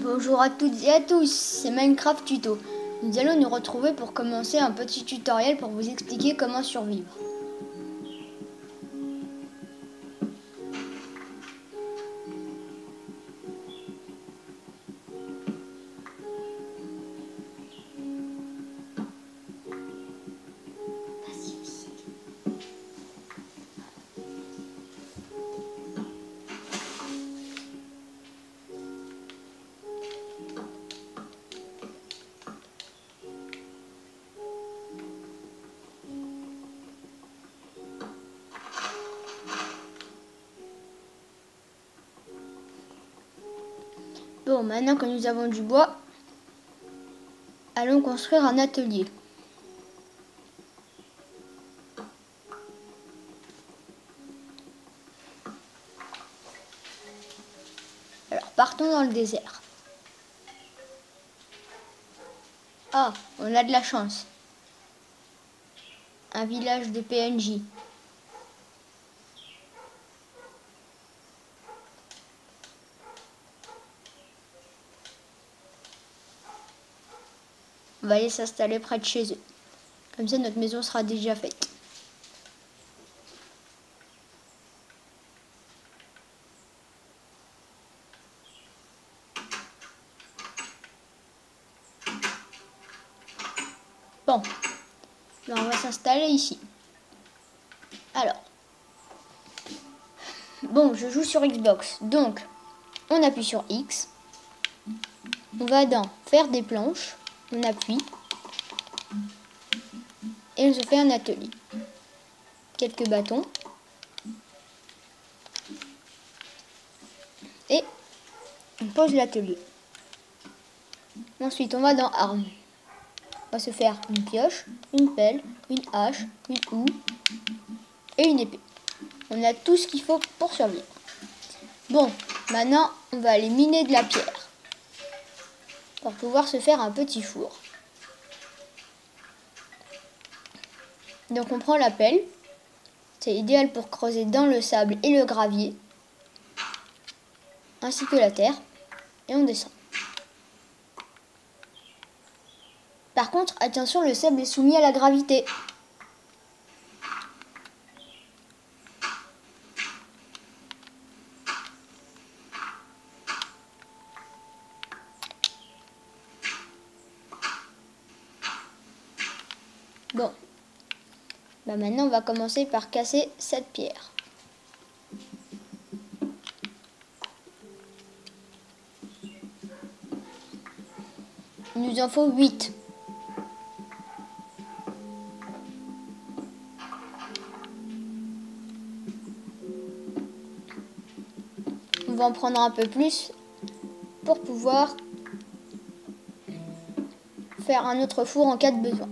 Bonjour à toutes et à tous, c'est Minecraft Tuto. Nous allons nous retrouver pour commencer un petit tutoriel pour vous expliquer comment survivre. Bon, maintenant que nous avons du bois, allons construire un atelier. Alors, partons dans le désert. Ah, on a de la chance. Un village de PNJ. On va aller s'installer près de chez eux. Comme ça, notre maison sera déjà faite. Bon, là, on va s'installer ici. Alors, bon, je joue sur Xbox, donc on appuie sur X. On va dans faire des planches, on appuie et on se fait un atelier. Quelques bâtons et on pose l'atelier. Ensuite, on va dans armes. On va se faire une pioche, une pelle, une hache, une houe et une épée. On a tout ce qu'il faut pour survivre. Bon, maintenant, on va aller miner de la pierre pour pouvoir se faire un petit four. Donc on prend la pelle, c'est idéal pour creuser dans le sable et le gravier, ainsi que la terre, et on descend. Par contre, attention, le sable est soumis à la gravité. Bon, maintenant on va commencer par casser cette pierre. Il nous en faut 8. On va en prendre un peu plus pour pouvoir faire un autre four en cas de besoin.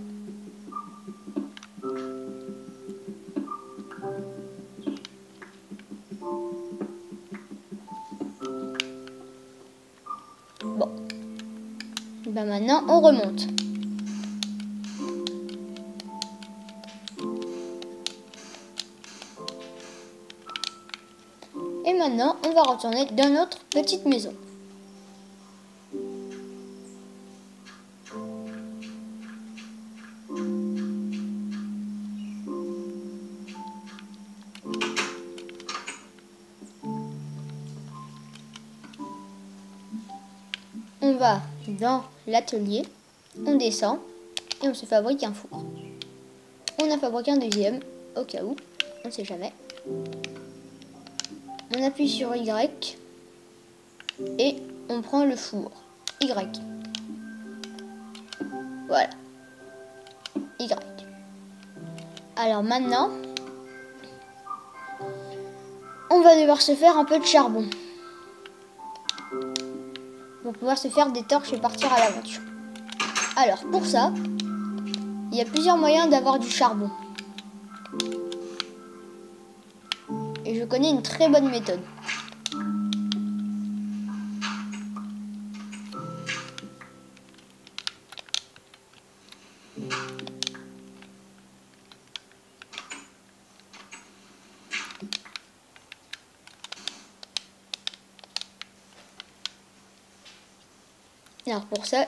Bon, maintenant on remonte. Et maintenant on va retourner dans notre petite maison. On va dans l'atelier, on descend et on se fabrique un four. On a fabriqué un deuxième, au cas où, on ne sait jamais. On appuie sur Y et on prend le four. Y. Voilà. Y. Alors maintenant, on va devoir se faire un peu de charbon pour pouvoir se faire des torches et partir à l'aventure. Alors pour ça, il y a plusieurs moyens d'avoir du charbon. Et je connais une très bonne méthode. Alors pour ça,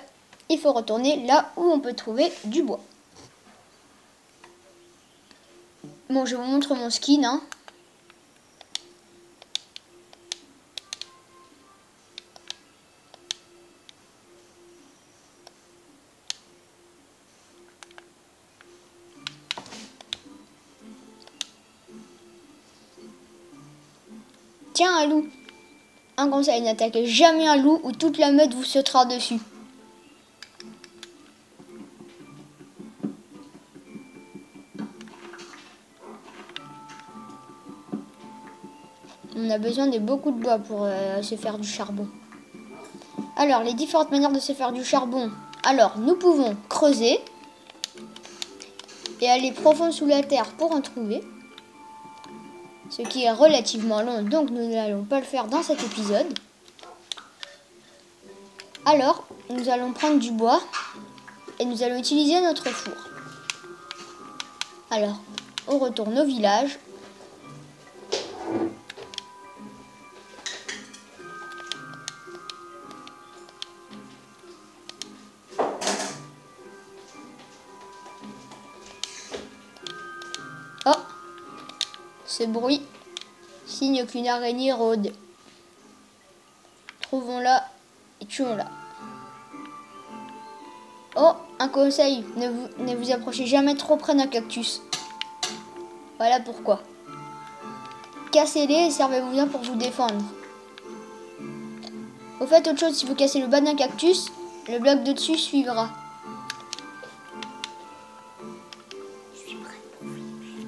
il faut retourner là où on peut trouver du bois. Bon, je vous montre mon skin, hein. Tiens, un loup. Un conseil, n'attaquez jamais un loup ou toute la meute vous sautera dessus. On a besoin de beaucoup de bois pour se faire du charbon. Alors, les différentes manières de se faire du charbon. Alors, nous pouvons creuser et aller profond sous la terre pour en trouver. Ce qui est relativement long, donc nous n'allons pas le faire dans cet épisode. Alors, nous allons prendre du bois et nous allons utiliser notre four. Alors, on retourne au village. Oh, ce bruit signe qu'une araignée rôde. Trouvons-la et tuons-la. Oh, un conseil, ne vous approchez jamais trop près d'un cactus. Voilà pourquoi. Cassez-les et servez-vous-en pour vous défendre. Au fait, autre chose, si vous cassez le bas d'un cactus, le bloc de dessus suivra. Je suis prête pour finir.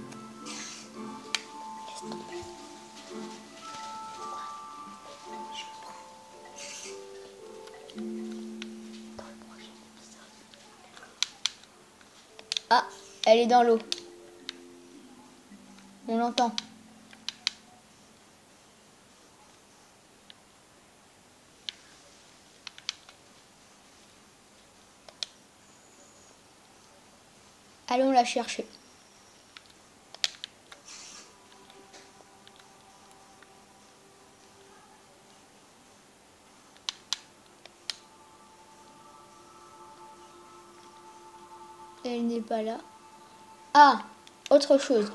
Ah, elle est dans l'eau. On l'entend. Allons la chercher. Elle n'est pas là. Ah, autre chose.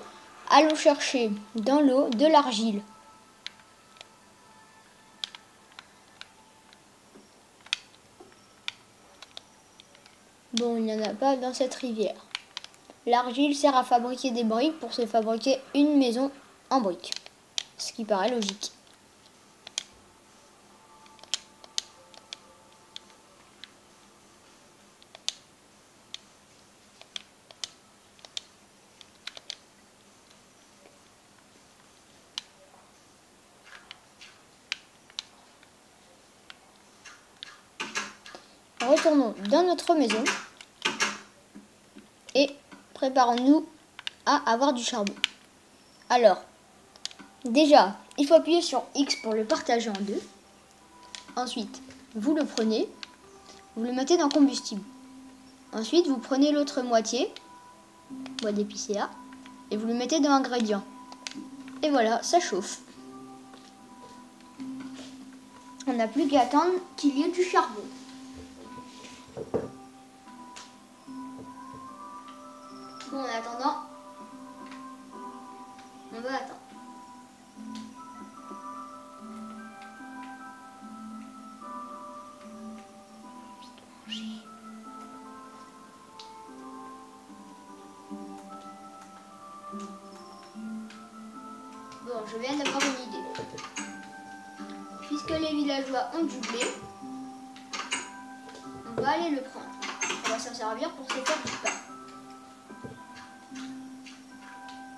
Allons chercher dans l'eau de l'argile. Bon, il n'y en a pas dans cette rivière. L'argile sert à fabriquer des briques pour se fabriquer une maison en briques. Ce qui paraît logique. Retournons dans notre maison et préparons-nous à avoir du charbon. Alors, déjà, il faut appuyer sur X pour le partager en deux. Ensuite, vous le prenez, vous le mettez dans combustible. Ensuite, vous prenez l'autre moitié, bois d'épicéa, et vous le mettez dans ingrédients. Et voilà, ça chauffe. On n'a plus qu'à attendre qu'il y ait du charbon. Bon, en attendant, on va attendre. Bon, je viens d'avoir une idée. Puisque les villageois ont du blé, on va aller le prendre. On va s'en servir pour se faire du pain.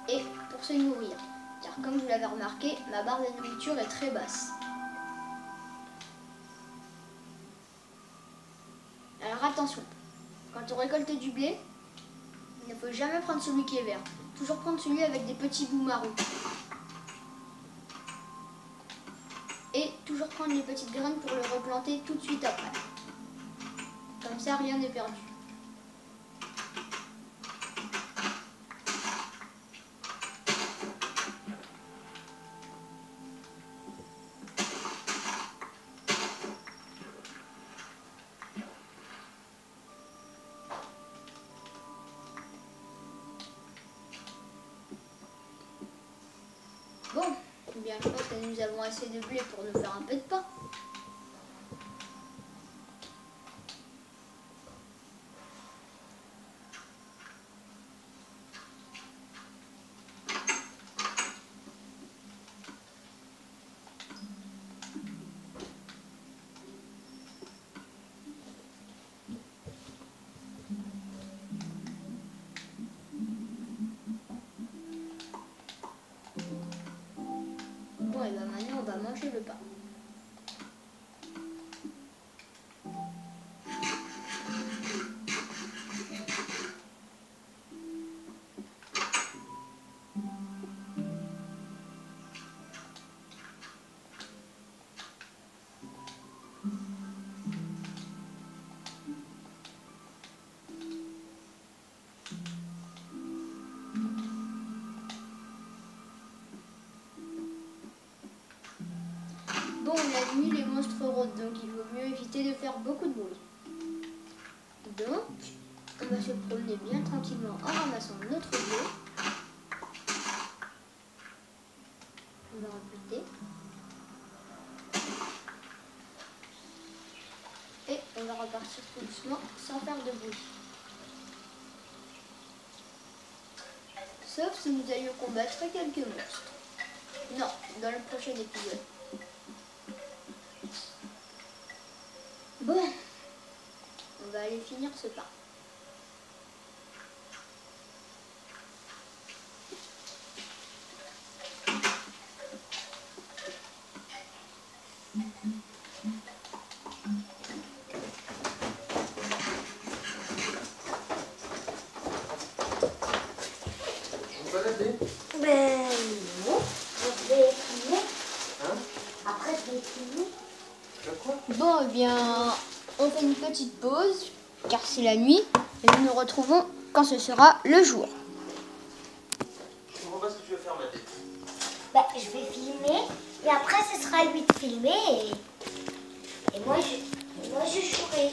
Et pour se nourrir. Car comme vous l'avez remarqué, ma barre de nourriture est très basse. Alors attention, quand on récolte du blé, il ne faut jamais prendre celui qui est vert. Toujours prendre celui avec des petits bouts marrons. Et toujours prendre les petites graines pour le replanter tout de suite après. Comme ça, rien n'est perdu. bien, je pense que nous avons assez de blé pour nous faire un peu de pain. Bon, et ben maintenant on va manger le pain. Bon, la nuit, les monstres rôdent, donc il vaut mieux éviter de faire beaucoup de bruit. Donc, on va se promener bien tranquillement en ramassant notre blé. On va rebuter. Et on va repartir tout doucement, sans faire de bruit. Sauf si nous allions combattre quelques monstres. Non, dans le prochain épisode. Bon, on va aller finir ce pain. Ben non, je vais filmer. Hein? Après je vais filmer. Bon, eh bien, on fait une petite pause, car c'est la nuit, et nous nous retrouvons quand ce sera le jour. Je comprends pas ce que tu veux faire, Mathé. Ben, je vais filmer et après ce sera lui de filmer et moi je jouerai.